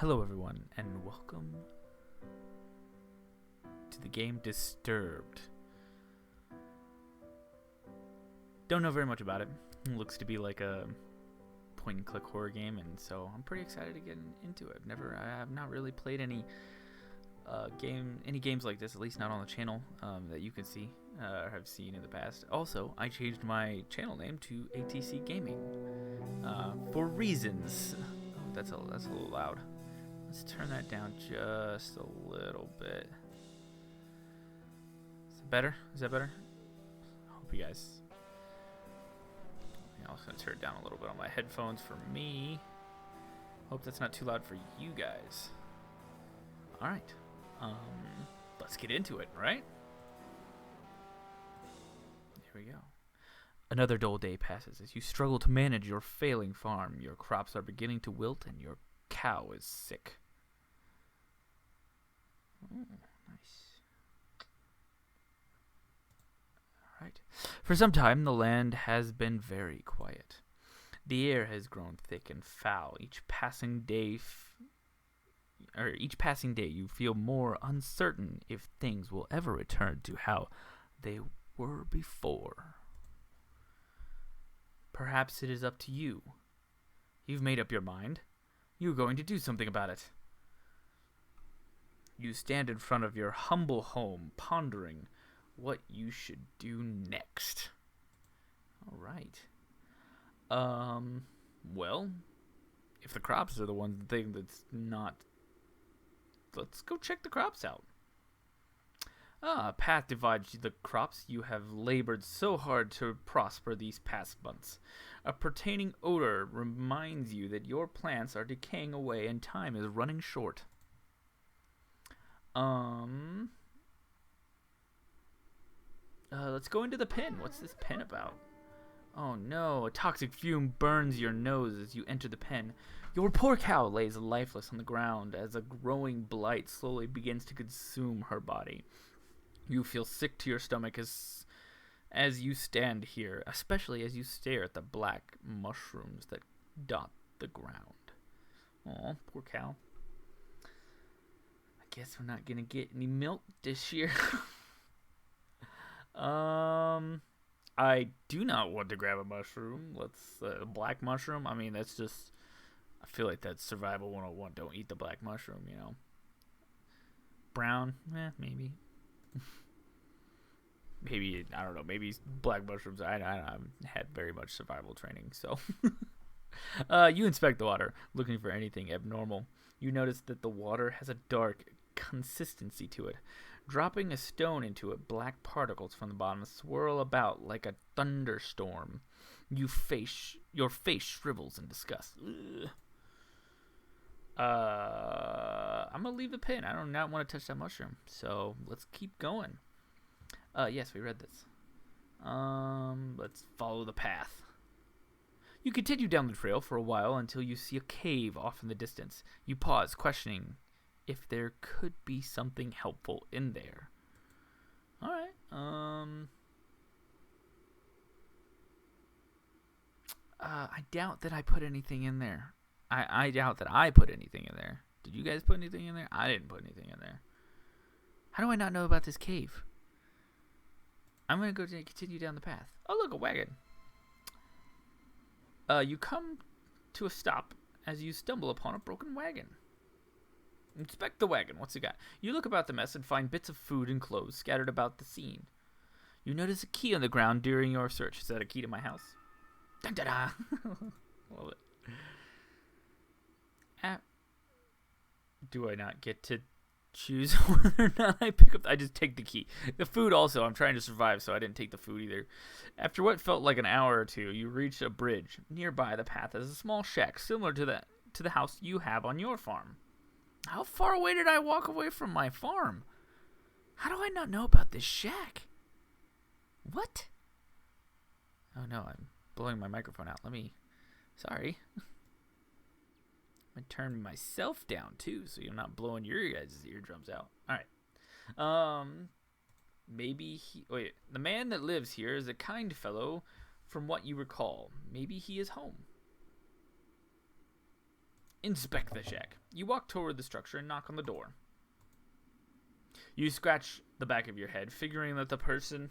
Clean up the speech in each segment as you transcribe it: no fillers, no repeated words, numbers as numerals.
Hello everyone, and welcome to the game Disturbed. Don't know very much about it. It looks to be like a point-and-click horror game, and so I'm pretty excited to get into it. I have not really played any games like this, at least not on the channel that you can see or have seen in the past. Also, I changed my channel name to ATC Gaming for reasons. Oh, that's a little loud. Let's turn that down just a little bit. Is it better? Is that better? I hope you guys. I'm also gonna turn it down a little bit on my headphones for me. Hope that's not too loud for you guys. All right. Let's get into it, right? Here we go. Another dull day passes as you struggle to manage your failing farm. Your crops are beginning to wilt and your cow is sick. Oh, nice. Alright. For some time, the land has been very quiet. The air has grown thick and foul. Each passing day you feel more uncertain if things will ever return to how they were before. Perhaps it is up to you. You've made up your mind. You're going to do something about it. You stand in front of your humble home, pondering what you should do next. All right. Well, if the crops are the one thing that's not, let's go check the crops out. A path divides the crops you have labored so hard to prosper these past months. A pertaining odor reminds you that your plants are decaying away and time is running short. Let's go into the pen. What's this pen about? Oh no, a toxic fume burns your nose as you enter the pen. Your poor cow lays lifeless on the ground as a growing blight slowly begins to consume her body. You feel sick to your stomach as you stand here, especially as you stare at the black mushrooms that dot the ground. Aw, poor cow. I guess we're not gonna get any milk this year. I do not want to grab a mushroom. A black mushroom. I mean, that's just. I feel like that's survival 101. Don't eat the black mushroom, you know. Brown, maybe. Maybe, I don't know. Maybe black mushrooms. I haven't had very much survival training, so. You inspect the water, looking for anything abnormal. You notice that the water has a dark consistency to it. Dropping a stone into it, black particles from the bottom swirl about like a thunderstorm. Your face shrivels in disgust. Ugh. I'm gonna leave the pen. I do not want to touch that mushroom. So let's keep going. Yes, we read this. Let's follow the path. You continue down the trail for a while until you see a cave off in the distance. You pause, questioning if there could be something helpful in there. Alright, I doubt that I put anything in there. I doubt that I put anything in there. Did you guys put anything in there? I didn't put anything in there. How do I not know about this cave? I'm going to go continue down the path. Oh, look, a wagon. You come to a stop as you stumble upon a broken wagon. Inspect the wagon. What's it got? You look about the mess and find bits of food and clothes scattered about the scene. You notice a key on the ground during your search. Is that a key to my house? Dun, dun, dun. Love it. Do I not get to choose whether or not I pick up? I just take the key. The food also. I'm trying to survive, so I didn't take the food either. After what felt like an hour or two, you reach a bridge. Nearby the path is a small shack similar to the house you have on your farm. How far away did I walk away from my farm? How do I not know about this shack? What? Oh no, I'm blowing my microphone out. Sorry. I'm going to turn myself down too, so you're not blowing your guys' eardrums out. Alright. The man that lives here is a kind fellow from what you recall. Maybe he is home. Inspect the shack. You walk toward the structure and knock on the door. You scratch the back of your head, figuring that the person...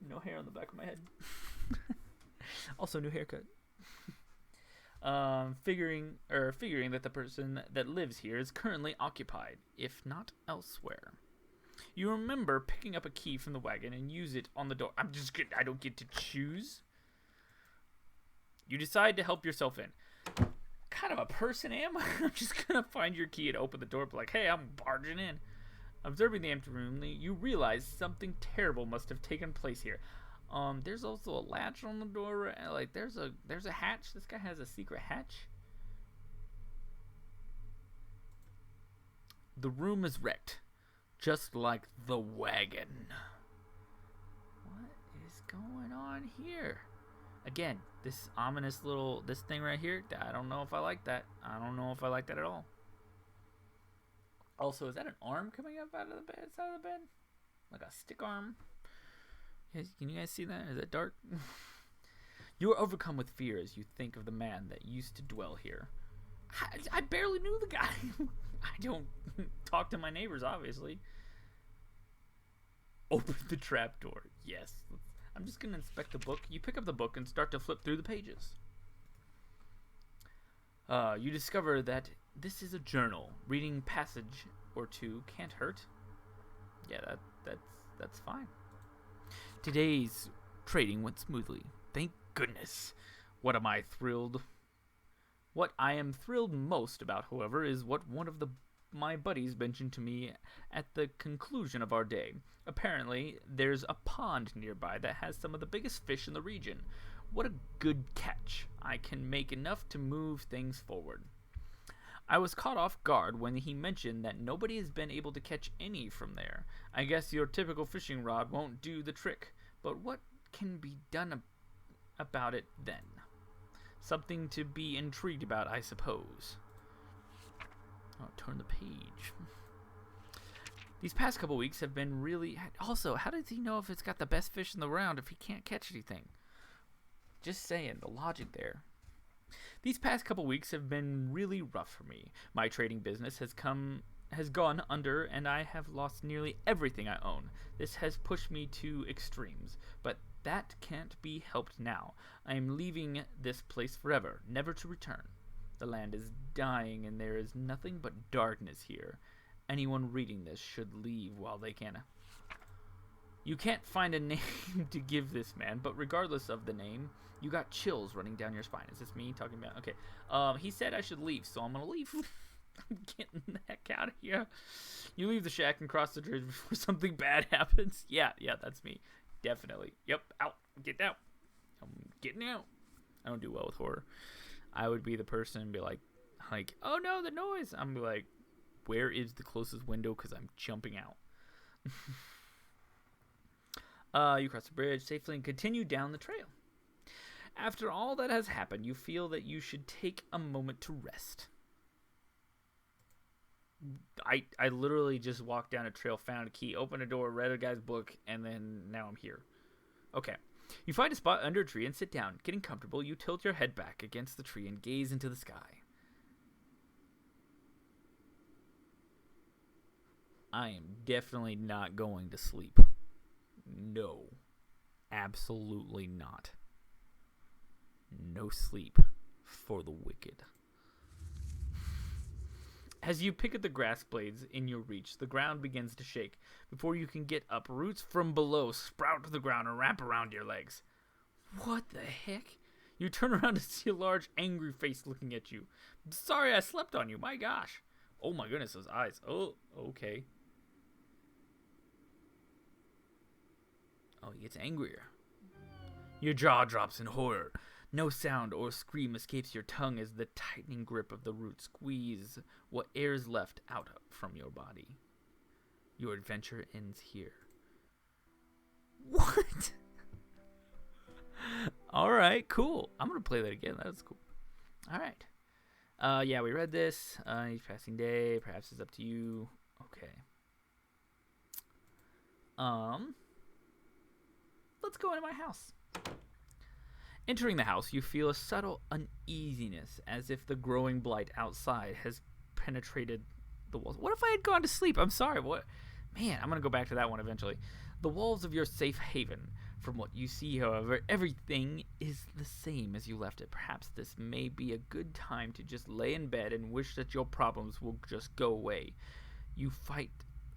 No hair on the back of my head. Also, new haircut. Figuring that the person that lives here is currently occupied, if not elsewhere. You remember picking up a key from the wagon and use it on the door. I don't get to choose. You decide to help yourself in. What kind of a person am I? I'm just gonna find your key and open the door, but like, hey, I'm barging in. Observing the empty room, you realize something terrible must have taken place here. There's also a latch on the door. Like, there's a hatch. This guy has a secret hatch. The room is wrecked, just like the wagon. What is going on here? Again, this ominous little thing right here. I don't know if I like that. I don't know if I like that at all. Also, is that an arm coming up out of the side of the bed? Like a stick arm? Can you guys see that? Is that dark? You are overcome with fear as you think of the man that used to dwell here. I barely knew the guy. I don't talk to my neighbors, obviously. Open the trapdoor. Yes. I'm just going to inspect the book. You pick up the book and start to flip through the pages. You discover that this is a journal. Reading passage or two can't hurt. Yeah, that's fine. Today's trading went smoothly. Thank goodness. What am I thrilled? What I am thrilled most about, however, is what one of my buddies mentioned to me at the conclusion of our day. Apparently, there's a pond nearby that has some of the biggest fish in the region. What a good catch. I can make enough to move things forward. I was caught off guard when he mentioned that nobody has been able to catch any from there. I guess your typical fishing rod won't do the trick, but what can be done about it then? Something to be intrigued about, I suppose. I'll turn the page. These past couple weeks have been really... Also, how does he know if it's got the best fish in the round if he can't catch anything? Just saying, the logic there. These past couple weeks have been really rough for me. My trading business has gone under, and I have lost nearly everything I own. This has pushed me to extremes, but that can't be helped now. I am leaving this place forever, never to return. The land is dying, and there is nothing but darkness here. Anyone reading this should leave while they can. You can't find a name to give this man, but regardless of the name, you got chills running down your spine. Is this me talking about? Okay. He said I should leave, so I'm gonna leave. I'm getting the heck out of here. You leave the shack and cross the bridge before something bad happens. Yeah, that's me. Definitely. Yep, out. Get out. I'm getting out. I don't do well with horror. I would be the person and be like, oh no, the noise. I'm be like, where is the closest window? Because I'm jumping out. You cross the bridge safely and continue down the trail. After all that has happened, you feel that you should take a moment to rest. I literally just walked down a trail, found a key, opened a door, read a guy's book, and then now I'm here. Okay. You find a spot under a tree and sit down. Getting comfortable, you tilt your head back against the tree and gaze into the sky. I am definitely not going to sleep. No. Absolutely not. No sleep for the wicked. As you pick at the grass blades in your reach, the ground begins to shake. Before you can get up, roots from below sprout to the ground and wrap around your legs. What the heck? You turn around to see a large, angry face looking at you. Sorry I slept on you, my gosh. Oh my goodness, those eyes. Oh, okay. Oh, he gets angrier. Your jaw drops in horror. No sound or scream escapes your tongue as the tightening grip of the root squeezes what air is left out from your body. Your adventure ends here. What? Alright, cool. I'm going to play that again. That was cool. Alright. Yeah, we read this. Each passing day. Perhaps it's up to you. Okay. Let's go into my house. Entering the house, you feel a subtle uneasiness, as if the growing blight outside has penetrated the walls. What if I had gone to sleep? I'm sorry. What? Man, I'm going to go back to that one eventually. The walls of your safe haven. From what you see, however, everything is the same as you left it. Perhaps this may be a good time to just lay in bed and wish that your problems will just go away. You fight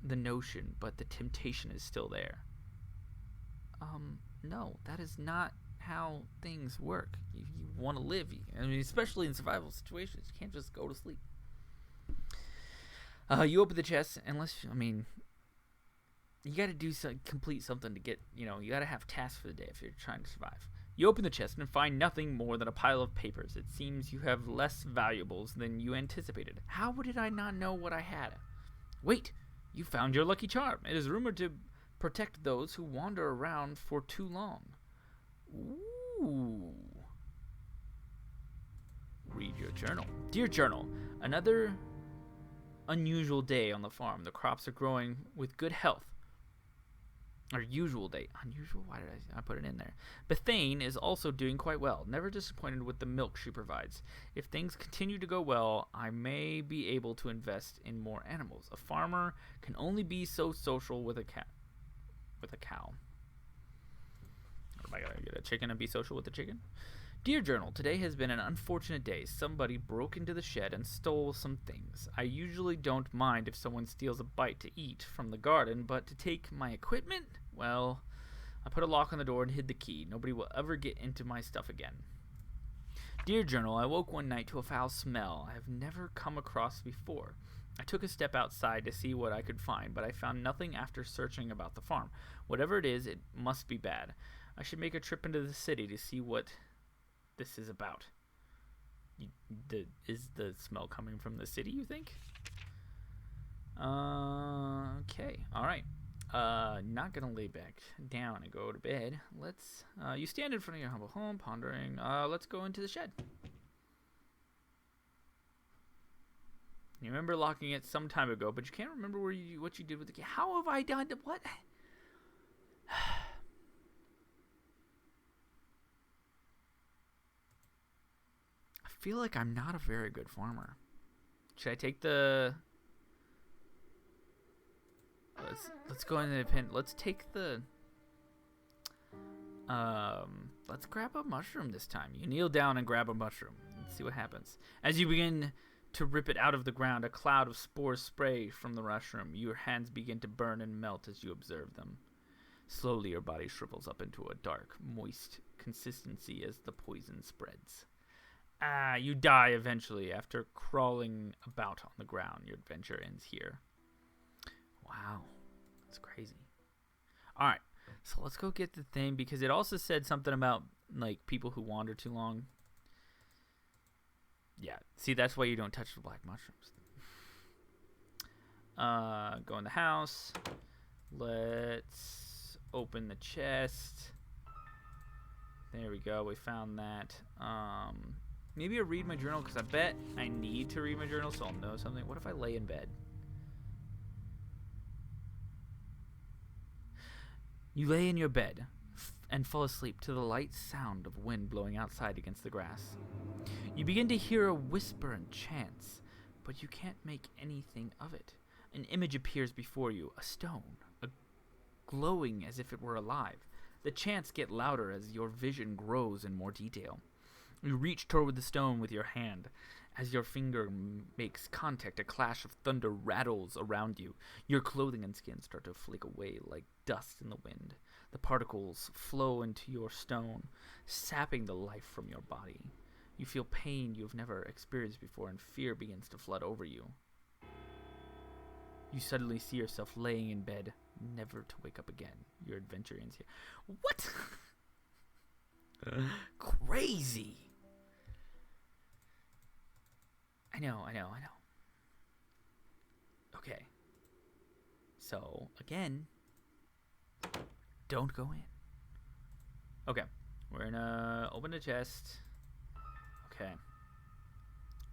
the notion, but the temptation is still there. No, that is not how things work. If you want to live, I mean, especially in survival situations, you can't just go to sleep. You open the chest, you got to complete something to get, you got to have tasks for the day if you're trying to survive. You open the chest and find nothing more than a pile of papers. It seems you have less valuables than you anticipated. How did I not know what I had? Wait, you found your lucky charm. It is rumored to protect those who wander around for too long. Ooh. Read your journal. Dear Journal, another unusual day on the farm. The crops are growing with good health. Our usual day. Unusual? Why did I put it in there? Bethane is also doing quite well. Never disappointed with the milk she provides. If things continue to go well, I may be able to invest in more animals. A farmer can only be so social with a cow. Or am I going to get a chicken and be social with the chicken? Dear Journal, today has been an unfortunate day. Somebody broke into the shed and stole some things. I usually don't mind if someone steals a bite to eat from the garden, but to take my equipment? Well, I put a lock on the door and hid the key. Nobody will ever get into my stuff again. Dear Journal, I woke one night to a foul smell I have never come across before. I took a step outside to see what I could find, but I found nothing after searching about the farm. Whatever it is, it must be bad. I should make a trip into the city to see what this is about. Is the smell coming from the city, you think? Okay, alright. Not gonna lay back down and go to bed. Let's, you stand in front of your humble home, pondering. Let's go into the shed. You remember locking it some time ago, but you can't remember what you did with the key. How have I done what? I feel like I'm not a very good farmer. Should I take the... Let's go into the pen. Let's take the... Let's grab a mushroom this time. You kneel down and grab a mushroom. Let's see what happens. As you begin to rip it out of the ground, a cloud of spores spray from the mushroom. Your hands begin to burn and melt as you observe them. Slowly, your body shrivels up into a dark, moist consistency as the poison spreads. You die eventually after crawling about on the ground. Your adventure ends here. Wow, that's crazy. All right, so let's go get the thing, because it also said something about like people who wander too long. Yeah, see, that's why you don't touch the black mushrooms. Go in the house. Let's open the chest. There we go. We found that. Maybe I'll read my journal, because I bet I need to read my journal so I'll know something. What if I lay in bed? You lay in your bed and fall asleep to the light sound of wind blowing outside against the grass. You begin to hear a whisper and chants, but you can't make anything of it. An image appears before you, a stone, glowing as if it were alive. The chants get louder as your vision grows in more detail. You reach toward the stone with your hand. As your finger makes contact, a clash of thunder rattles around you. Your clothing and skin start to flake away like dust in the wind. The particles flow into your stone, sapping the life from your body. You feel pain you've never experienced before, and fear begins to flood over you. You suddenly see yourself laying in bed, never to wake up again. Your adventure ends here. What? Crazy. I know. Okay. So, again, don't go in. Okay. We're gonna open the chest. Okay.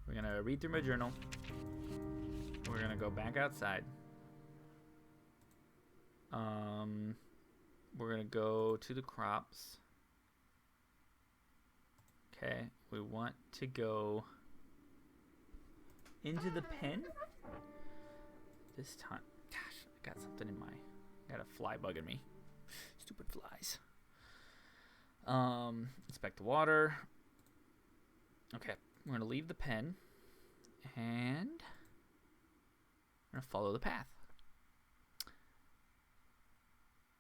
We're gonna read through my journal. We're gonna go back outside. We're gonna go to the crops. Okay, we want to go into the pen. This time, gosh, I got something in my, got a fly bugging me. Stupid flies. Inspect the water. Okay, we're gonna leave the pen, and we're gonna follow the path.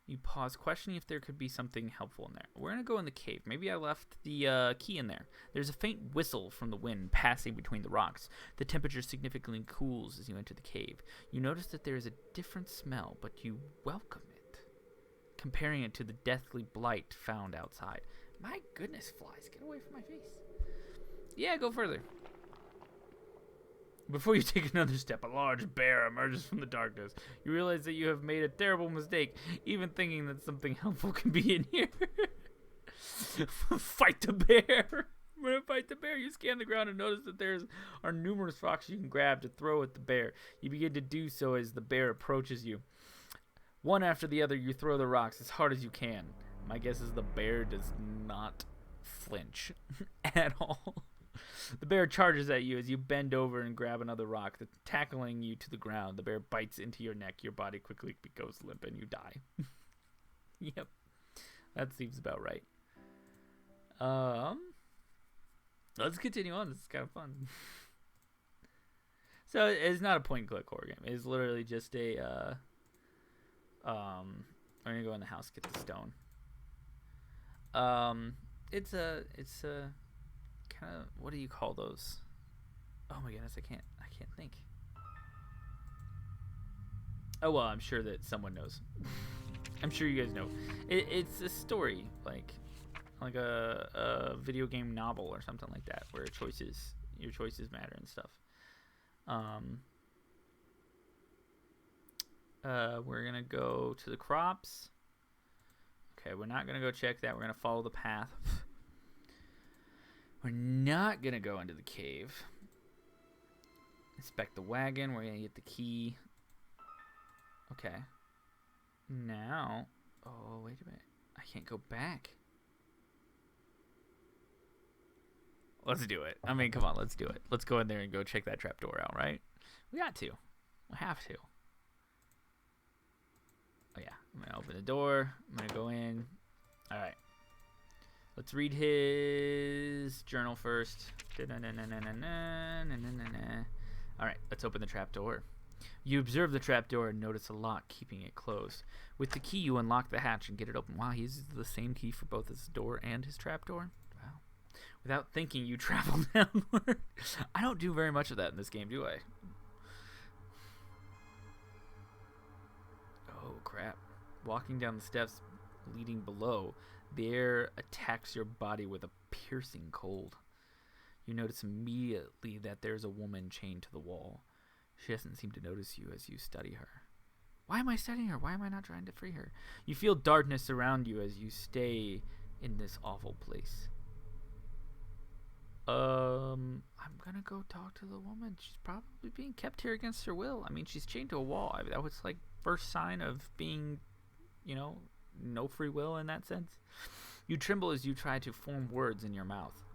You pause, questioning if there could be something helpful in there. We're going to go in the cave. Maybe I left the key in there. There's a faint whistle from the wind passing between the rocks. The temperature significantly cools as you enter the cave. You notice that there is a different smell, but you welcome it, comparing it to the deathly blight found outside. My goodness, flies, get away from my face. Yeah, go further. Before you take another step, a large bear emerges from the darkness. You realize that you have made a terrible mistake, even thinking that something helpful can be in here. Fight the bear. I'm going to fight the bear. You scan the ground and notice that there are numerous rocks you can grab to throw at the bear. You begin to do so as the bear approaches you. One after the other, you throw the rocks as hard as you can. My guess is the bear does not flinch at all. The bear charges at you as you bend over and grab another rock, tackling you to the ground. The bear bites into your neck. Your body quickly goes limp and you die. Yep. That seems about right. Let's continue on. This is kind of fun. So it's not a point-and-click horror game. It's literally just a... I'm going to go in the house, get the stone. It's a kind of, what do you call those? Oh my goodness, I can't think. Oh well, I'm sure that someone knows. I'm sure you guys know. It's a story, like a video game novel or something like that, where your choices matter and stuff. We're gonna go to the crops. Okay, we're not gonna go check that. We're gonna follow the path. We're not going to go into the cave. Inspect the wagon. We're going to get the key. Okay. Now. Oh, wait a minute. I can't go back. Let's do it. I mean, come on. Let's do it. Let's go in there and go check that trapdoor out, right? We got to. We have to. Oh, yeah. I'm going to open the door. I'm going to go in. All right. Let's read his journal first. Alright, let's open the trapdoor. You observe the trapdoor and notice a lock keeping it closed. With the key, you unlock the hatch and get it open. Wow, he uses the same key for both his door and his trapdoor. Wow. Without thinking, you travel downward. I don't do very much of that in this game, do I? Oh, crap. Walking down the steps leading below, the air attacks your body with a piercing cold. You notice immediately that there's a woman chained to the wall. She doesn't seem to notice you as you study her. Why am I studying her? Why am I not trying to free her? You feel darkness around you as you stay in this awful place. I'm gonna go talk to the woman. She's probably being kept here against her will. I mean, she's chained to a wall. I mean, that was like first sign of being, no free will in that sense. You tremble as you try to form words in your mouth.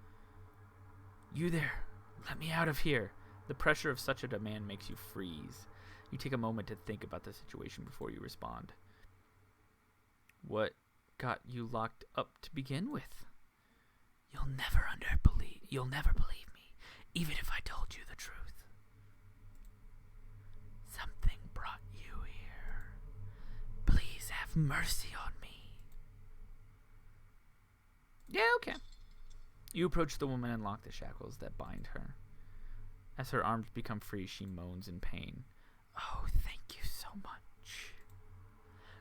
You there, let me out of here. The pressure of such a demand makes you freeze. You take a moment to think about the situation before you respond. What got you locked up to begin with? You'll never believe me, even if I told you the truth. Something brought you here. Please have mercy on me. Yeah, okay. You approach the woman and lock the shackles that bind her. As her arms become free, she moans in pain. Oh, thank you so much.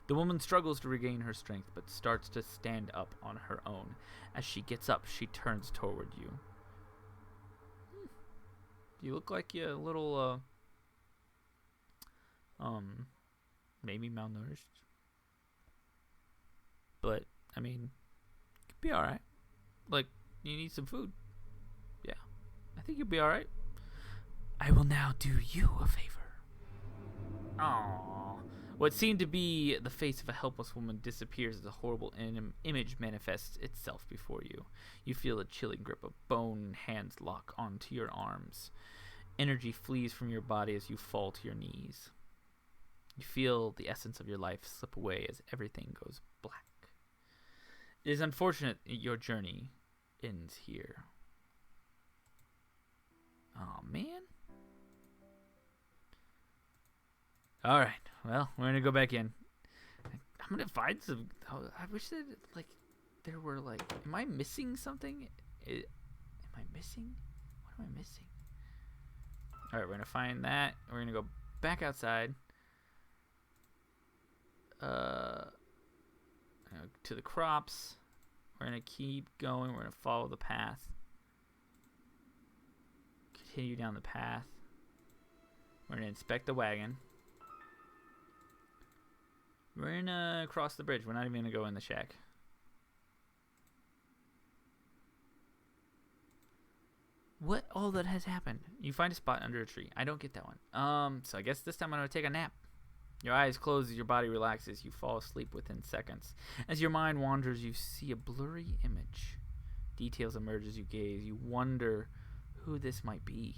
The woman struggles to regain her strength, but starts to stand up on her own. As she gets up, she turns toward you. You look like you're a little, maybe malnourished. But, I mean, you'll be alright. Like, you need some food. Yeah, I think you'll be alright. I will now do you a favor. Aww. What seemed to be the face of a helpless woman disappears as a horrible image manifests itself before you. You feel a chilling grip of bone hands lock onto your arms. Energy flees from your body as you fall to your knees. You feel the essence of your life slip away as everything goes black. It is unfortunate your journey ends here. Oh man. Alright, well, we're gonna go back in. I'm gonna find some. I wish that, like, there were, like. Am I missing something? Am I missing? What am I missing? Alright, we're gonna find that. We're gonna go back outside. To the crops. We're gonna keep going. We're gonna follow the path. Continue down the path. We're gonna inspect the wagon. We're gonna cross the bridge. We're not even gonna go in the shack. What all that has happened? You find a spot under a tree. I don't get that one. So I guess this time I'm gonna take a nap. Your eyes close as your body relaxes. You fall asleep within seconds. As your mind wanders, you see a blurry image. Details emerge as you gaze. You wonder who this might be.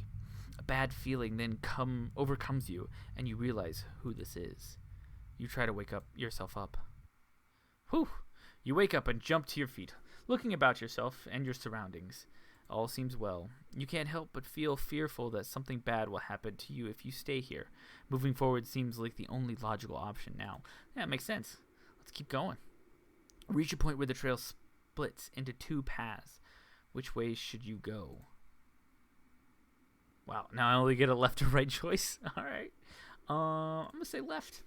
A bad feeling then overcomes you, and you realize who this is. You try to wake yourself up. Whew! You wake up and jump to your feet, looking about yourself and your surroundings. All seems well. You can't help but feel fearful that something bad will happen to you if you stay here. Moving forward seems like the only logical option now. Yeah, it makes sense. Let's keep going. Reach a point where the trail splits into two paths. Which way should you go? Wow, now I only get a left or right choice? Alright. I'm going to say left.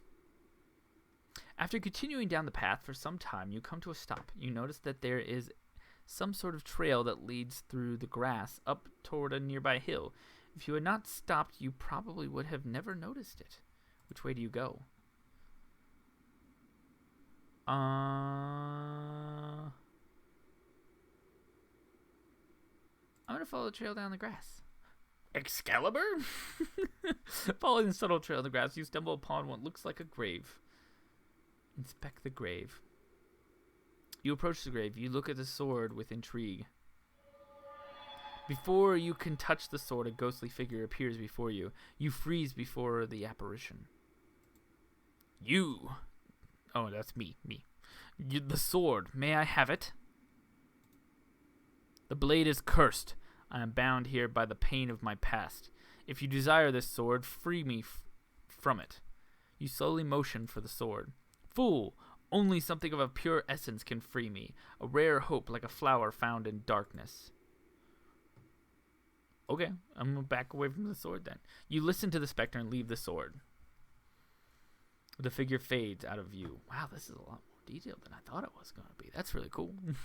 After continuing down the path for some time, you come to a stop. You notice that there is some sort of trail that leads through the grass up toward a nearby hill. If you had not stopped, you probably would have never noticed it. Which way do you go? I'm going to follow the trail down the grass. Excalibur? Following the subtle trail in the grass, you stumble upon what looks like a grave. Inspect the grave. You approach the grave. You look at the sword with intrigue. Before you can touch the sword, a ghostly figure appears before you. You freeze before the apparition. You. Oh, that's me. The sword. May I have it? The blade is cursed. I am bound here by the pain of my past. If you desire this sword, free me from it. You slowly motion for the sword. Fool! Only something of a pure essence can free me. A rare hope like a flower found in darkness. Okay, I'm going to back away from the sword then. You listen to the specter and leave the sword. The figure fades out of view. Wow, this is a lot more detailed than I thought it was going to be. That's really cool. I'm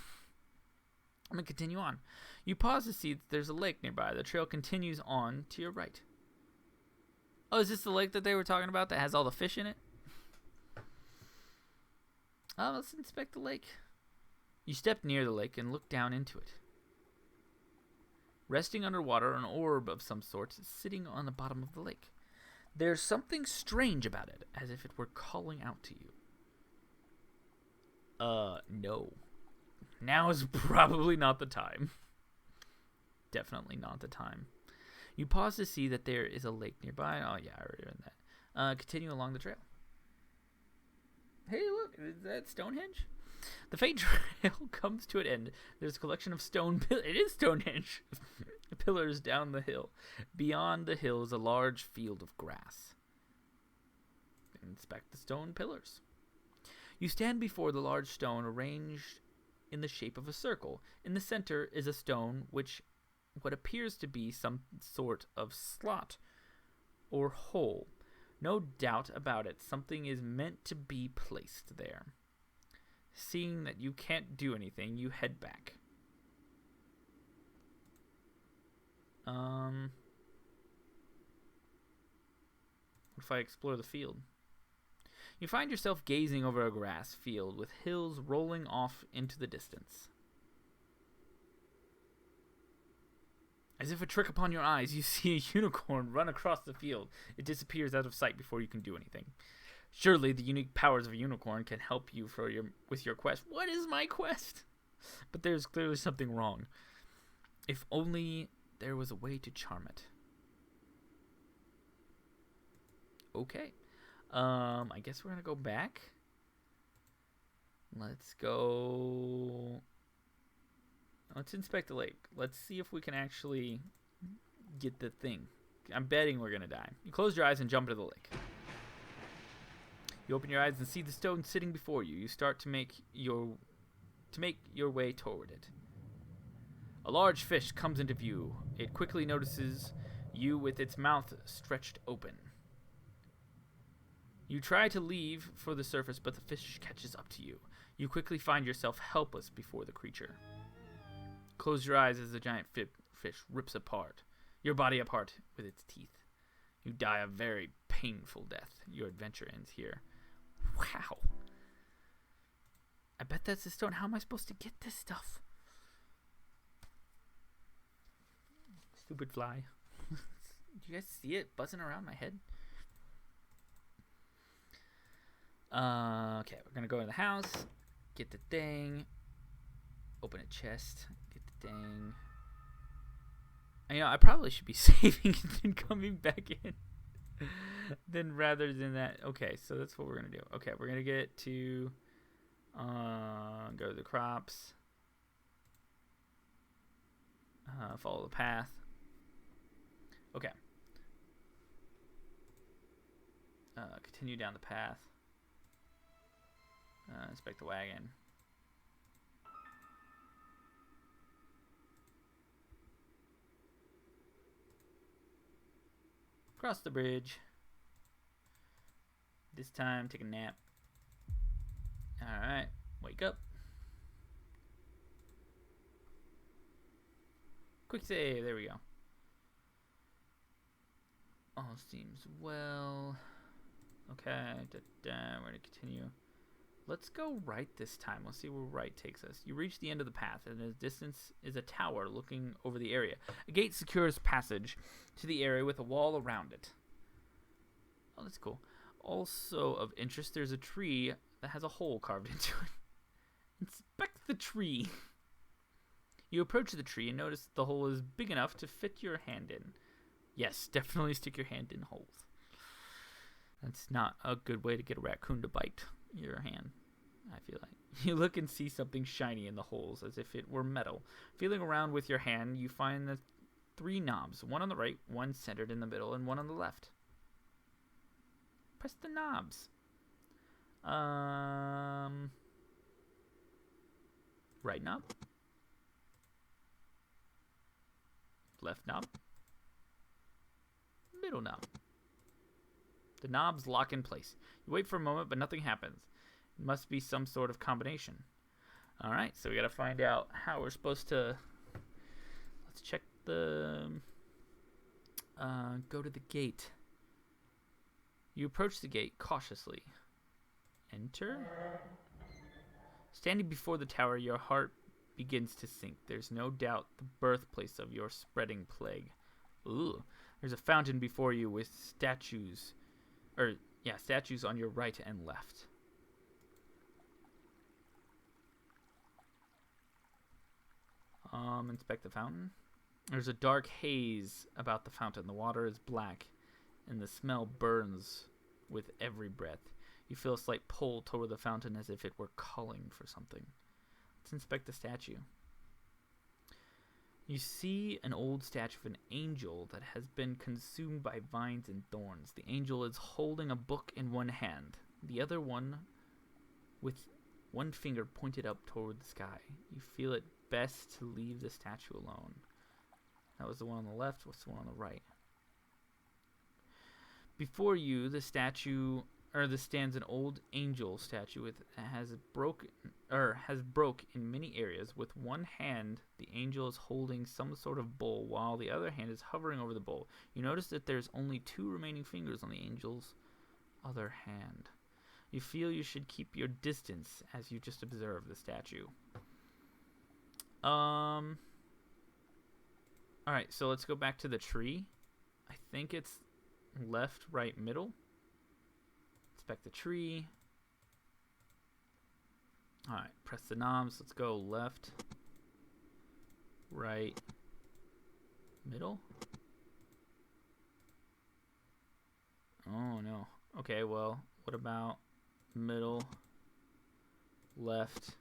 going to continue on. You pause to see that there's a lake nearby. The trail continues on to your right. Oh, is this the lake that they were talking about that has all the fish in it? Let's inspect the lake. You step near the lake and look down into it. Resting underwater, an orb of some sort is sitting on the bottom of the lake. There's something strange about it, as if it were calling out to you. No. Now is probably not the time. Definitely not the time. You pause to see that there is a lake nearby. Oh, yeah, I already read that. Continue along the trail. Hey, look, is that Stonehenge? The faint trail comes to an end. There's a collection of stone pillars. It is Stonehenge. Pillars down the hill. Beyond the hill is a large field of grass. Inspect the stone pillars. You stand before the large stone arranged in the shape of a circle. In the center is a stone which what appears to be some sort of slot or hole. No doubt about it, something is meant to be placed there. Seeing that you can't do anything, you head back. What if I explore the field? You find yourself gazing over a grass field with hills rolling off into the distance. As if a trick upon your eyes, you see a unicorn run across the field. It disappears out of sight before you can do anything. Surely the unique powers of a unicorn can help you with your quest. What is my quest? But there's clearly something wrong. If only there was a way to charm it. Okay. I guess we're gonna go back. Let's go. Let's inspect the lake. Let's see if we can actually get the thing. I'm betting we're gonna die. You close your eyes and jump into the lake. You open your eyes and see the stone sitting before you. You start to make your way toward it. A large fish comes into view. It quickly notices you with its mouth stretched open. You try to leave for the surface, but the fish catches up to you. You quickly find yourself helpless before the creature. Close your eyes as the giant fish rips your body apart with its teeth. You die a very painful death. Your adventure ends here. Wow. I bet that's the stone. How am I supposed to get this stuff? Stupid fly. Do you guys see it buzzing around my head? Okay, we're gonna go in the house, get the thing, open a chest, get the thing. I probably should be saving and then coming back in. Then rather than that. Okay, so that's what we're gonna do. Okay, we're gonna get to go to the crops. Follow the path. Okay. Continue down the path. Inspect the wagon. Cross the bridge. This time, take a nap. Alright, wake up. Quick save, there we go. All seems well. Okay, we're gonna continue. Let's go right this time. Let's see where right takes us. You reach the end of the path, and in the distance is a tower looking over the area. A gate secures passage to the area with a wall around it. Oh, that's cool. Also of interest, there's a tree that has a hole carved into it. Inspect the tree. You approach the tree and notice the hole is big enough to fit your hand in. Yes, definitely stick your hand in holes. That's not a good way to get a raccoon to bite your hand, I feel like. You look and see something shiny in the holes, as if it were metal. Feeling around with your hand, you find the 3 knobs, one on the right, one centered in the middle, and one on the left. Press the knobs. Right knob. Left knob. Middle knob. The knobs lock in place. You wait for a moment, but nothing happens. It must be some sort of combination. Alright, so we gotta find out how we're supposed to... Let's check the... go to the gate. You approach the gate cautiously. Enter. Standing before the tower, your heart begins to sink. There's no doubt the birthplace of your spreading plague. Ooh. There's a fountain before you with statues on your right and left. Inspect the fountain. There's a dark haze about the fountain. The water is black, and the smell burns with every breath. You feel a slight pull toward the fountain as if it were calling for something. Let's inspect the statue. You see an old statue of an angel that has been consumed by vines and thorns. The angel is holding a book in one hand, the other one with one finger pointed up toward the sky. You feel it best to leave the statue alone. That was the one on the left. What's the one on the right? Before you, the statue, or this stands an old angel statue with has broke in many areas. With one hand, the angel is holding some sort of bowl, while the other hand is hovering over the bowl. You notice that there's only 2 remaining fingers on the angel's other hand. You feel you should keep your distance as you just observe the statue. Alright, so let's go back to the tree. I think it's left, right, middle. Let's Inspect the tree. Alright, press the knobs. Let's go left, right, middle. Oh no. Okay, well, what about middle, left,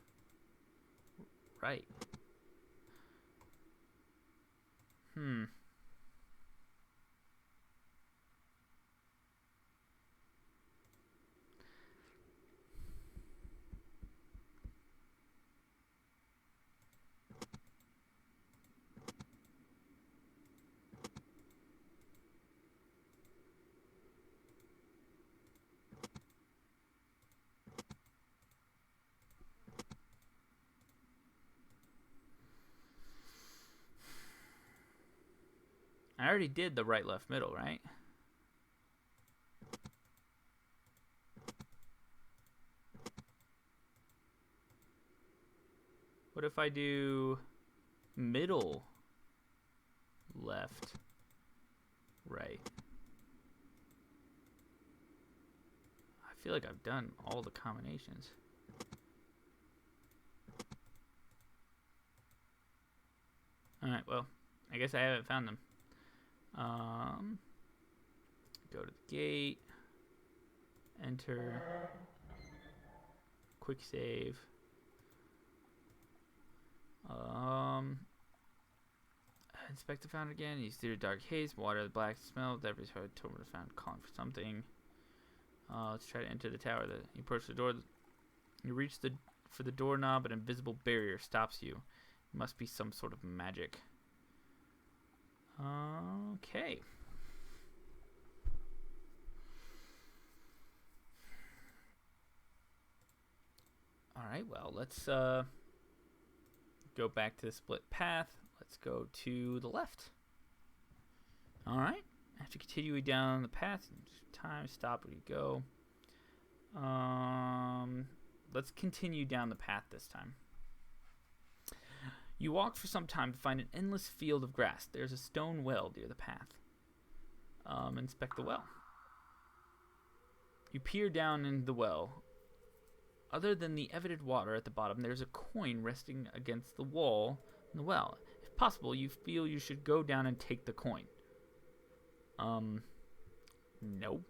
right? I already did the right, left, middle, right? What if I do middle, left, right? I feel like I've done all the combinations. Alright, well, I guess I haven't found them. Go to the gate, enter, quick save. Inspect the fountain again. Use through the dark haze, water the black smell. Every hard told the fountain, calling for something. Let's try to enter the tower. You approach the door. You reach for the doorknob. An invisible barrier stops you. It must be some sort of magic. Okay. Alright, well, let's go back to the split path. Let's go to the left. Alright. After continuing down the path, time, stop where you go. Let's continue down the path this time. You walk for some time to find an endless field of grass. There's a stone well near the path. Inspect the well. You peer down into the well. Other than the evident water at the bottom, there's a coin resting against the wall in the well. If possible, you feel you should go down and take the coin. No.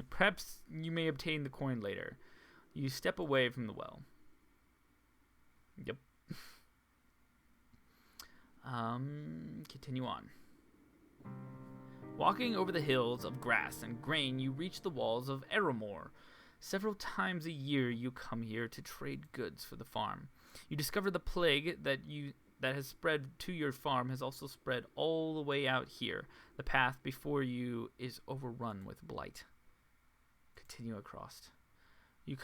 Perhaps you may obtain the coin later. You step away from the well. Yep. Continue on. Walking over the hills of grass and grain, you reach the walls of Eramore. Several times a year you come here to trade goods for the farm. You discover the plague that has spread to your farm has also spread all the way out here. The path before you is overrun with blight. Continue across. You've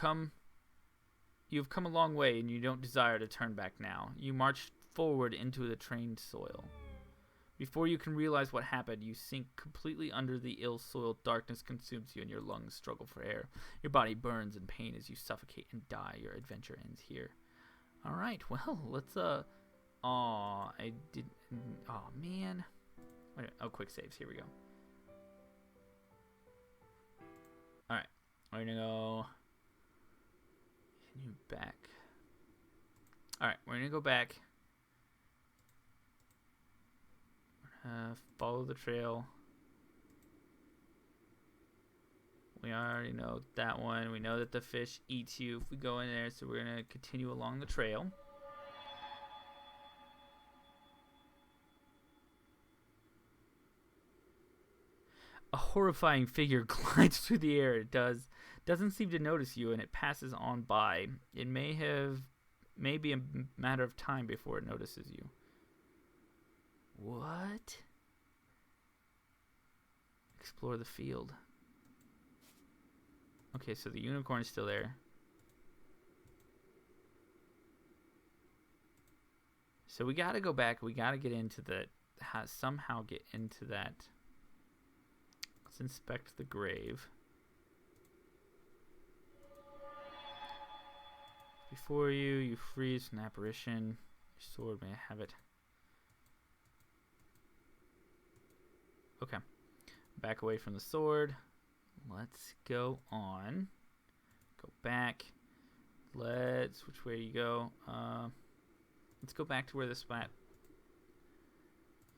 come a long way and you don't desire to turn back now. You march forward into the trained soil. Before you can realize what happened, you sink completely under the ill-soiled. Darkness consumes you and your lungs struggle for air. Your body burns in pain as you suffocate and die. Your adventure ends here. Alright, well, let's, oh, man. Wait, oh, quick saves. Here we go. Alright, we're gonna go... Continue back. Alright, we're gonna go back. Follow the trail. We already know that one. We know that the fish eats you if we go in there, so we're going to continue along the trail. A horrifying figure glides through the air. It doesn't seem to notice you, and it passes on by. It may be a matter of time before it notices you. What? Explore the field. Okay, so the unicorn is still there. So we gotta go back. We gotta get into somehow get into that. Let's inspect the grave. Before you freeze an apparition. Your sword, may I have it? Okay. Back away from the sword. let's go on. Go back. Which way do you go? Let's go back to where the spot.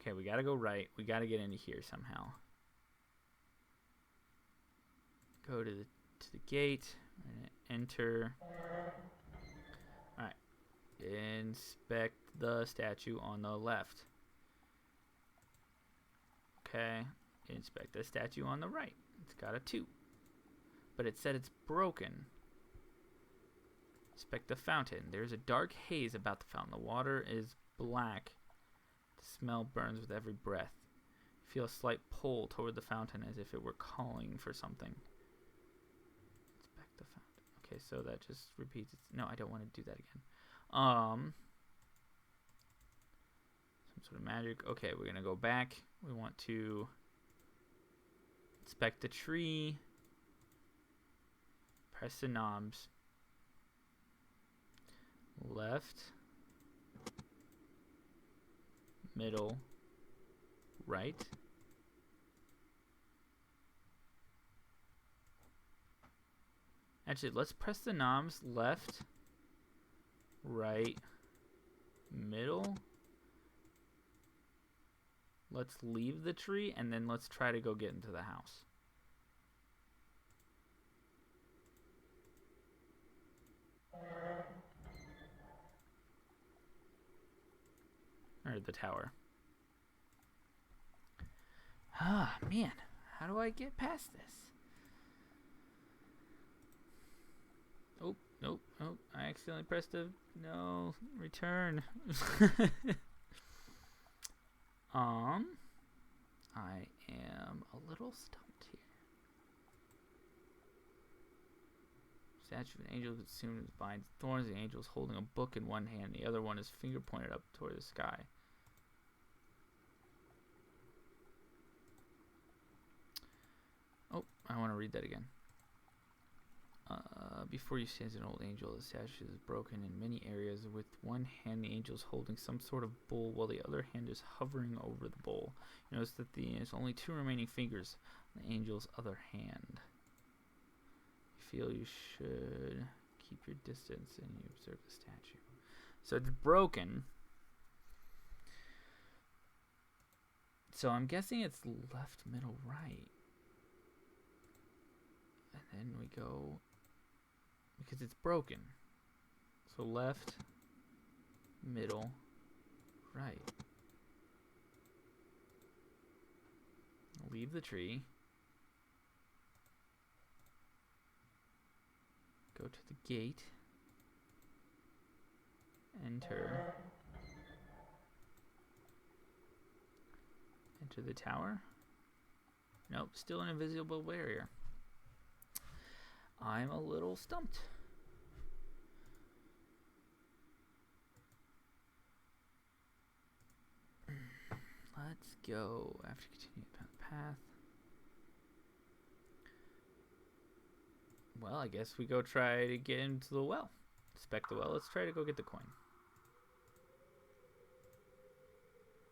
Okay, we gotta go right. We gotta get into here somehow. Go to the gate. Enter. All right. Inspect the statue on the left. Okay. Inspect the statue on the right. It's got a 2. But it said it's broken. Inspect the fountain. There's a dark haze about the fountain. The water is black. The smell burns with every breath. You feel a slight pull toward the fountain as if it were calling for something. Inspect the fountain. Okay, so that just repeats. No, I don't want to do that again. Some sort of magic. Okay, we're going to go back. We want to inspect the tree. Press the knobs. Left, middle, right. Actually, let's press the knobs. Left, right, middle. Let's leave the tree, and then let's try to go get into the house. Or the tower. Ah, man. How do I get past this? Oh, nope, nope. I accidentally pressed a... No, return. I am a little stumped here. Statue of an angel consumed by thorns. The angel is holding a book in one hand. The other one is finger pointed up toward the sky. Oh, I want to read that again. Before you stands an old angel. The statue is broken in many areas. With one hand, the angel is holding some sort of bowl, while the other hand is hovering over the bowl. You notice that there's only 2 remaining fingers on the angel's other hand. You feel you should keep your distance, and you observe the statue. So it's broken. So I'm guessing it's left, middle, right. And then we go, because it's broken. So left, middle, right. Leave the tree. Go to the gate. Enter. Enter the tower. Nope, still an invisible barrier. I'm a little stumped. Let's go. I have to continue down the path. Well, I guess we go try to get into the well. Inspect the well. Let's try to go get the coin.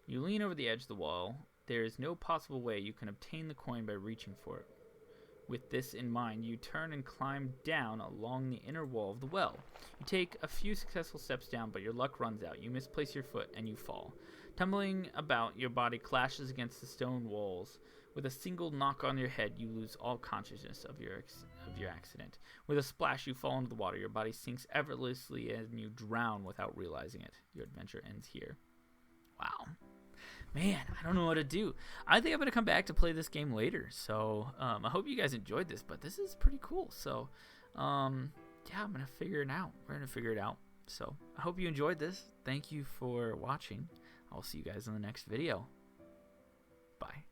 You lean over the edge of the wall. There is no possible way you can obtain the coin by reaching for it. With this in mind, you turn and climb down along the inner wall of the well. You take a few successful steps down, but your luck runs out. You misplace your foot and you fall. Tumbling about, your body clashes against the stone walls. With a single knock on your head, you lose all consciousness of your accident. With a splash, you fall into the water. Your body sinks effortlessly and you drown without realizing it. Your adventure ends here. Wow. Man, I don't know what to do. I think I'm going to come back to play this game later. So I hope you guys enjoyed this, but this is pretty cool. So yeah, I'm going to figure it out. We're going to figure it out. So I hope you enjoyed this. Thank you for watching. I'll see you guys in the next video. Bye.